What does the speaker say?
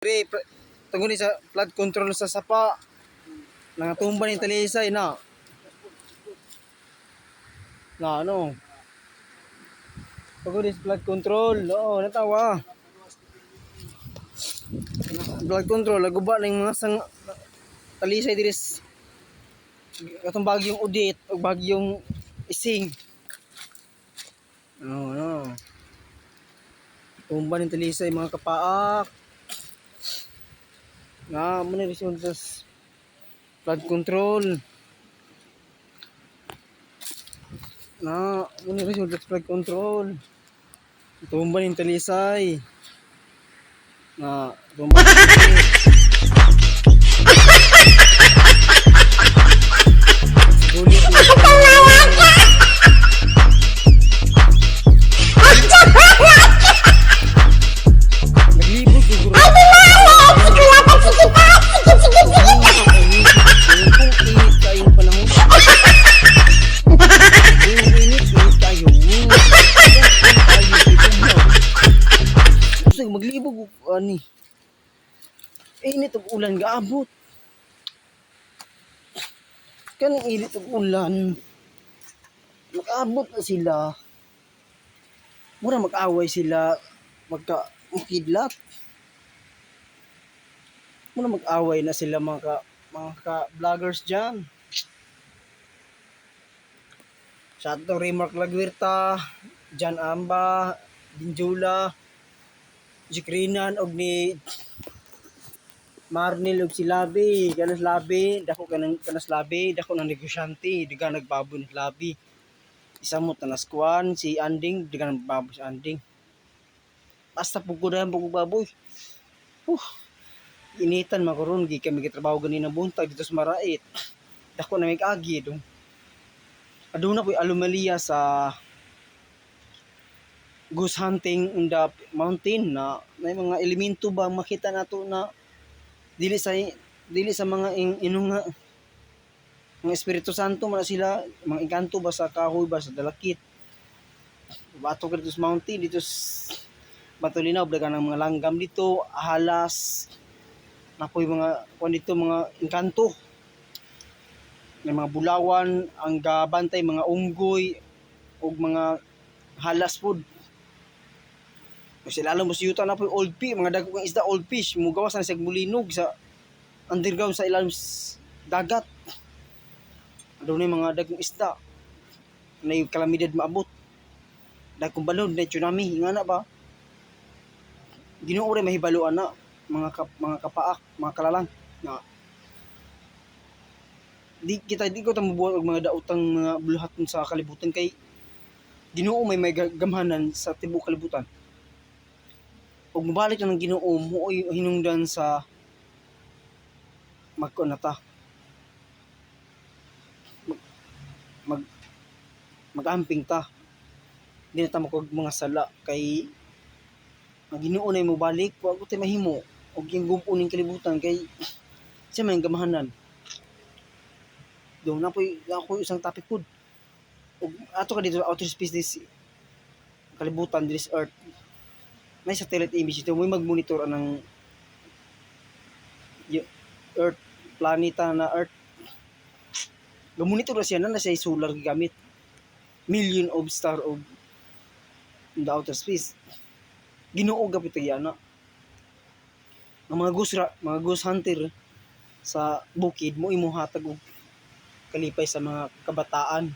Tungod ni sa flood control sa sapa. Nangatumba ni talisay na. Na ano? Tungod ni sa flood control. Oo, natawa. Flood control, naguba ng mga sang talisay diris. Katong bagyong Udit o bagyong Ising. No. Tumba ng talisay mga kapaak. Na mo ni resulta sa flood control. Na mo ni resulta sa flood control. Tumba ng talisay. Na tumba ng talisay. Maglibog ani. Init og ulan gaabot. Kanang init og ulan. Mag-abot na sila. Mura mag-away sila magkidlat. Mura mag-away na sila mga vloggers diyan. Shout to Remark Lagwirta, Jan Amba, Binjula, Jikrinan og ni Marnil og si Labi, kanas Labi, dako kanas Labi, dako nang negosyante, diga nagbabo ni Labi. Isa mo tanas kuan si Anding, diga nagbabo si Anding. Basta pugudan pug baboy. Initan makaron gi kami gitrabaho ganina buntag dito sa Marait. Dako na mig agi dong. Aduna ko'y anomalya sa goose hunting in the mountain na may mga elemento ba makita nato na dili sa mga inunga mga Espiritu Santo man sila, mga engkanto ba sa kahoy ba sa dalakit. Bato ka dito sa mountain dito sa Batulinaw daga ng mga langgam dito, halas napoy mga kuan dito mga engkanto. May mga bulawan ang gabantay mga unggoy ug mga halas food. Kasi lalo mo siyuta na po yung old fish, mga dagkong isda old fish, mugawas na siya mulinog sa underground sa ilalim dagat. Ano na yung mga dagkong isda na yung kalamidad maabot. Dagkong balon na tsunami, nga na ba? Ginoo rin mahibaluan na mga kapaak, mga kalalang. Na, di ko mabuhat og mga daotang mga buluhaton sa kalibutan kay Ginoo may gamhanan sa tibuok kalibutan. Og mabalik na ng Ginoo mo hinungdan sa magkunata. Magamping ta. Di na ta makog mga sala kay ang Ginoo na mo balik wa ko tay mahimo og yung gumpo ning kalibutan kay siya may gamhanan. Dong na po ako isang topic pod. Og ato ka dito outer space this kalibutan this earth. May satellite image ito, may mag-monitor ng earth, planeta na earth. Ga-monitor na siya na siya solar gigamit. Million of star of in the outer space. Ginoo gapit yana. Ang mga ghost hunter sa bukid mo imuhatag og kalipay sa mga kabataan.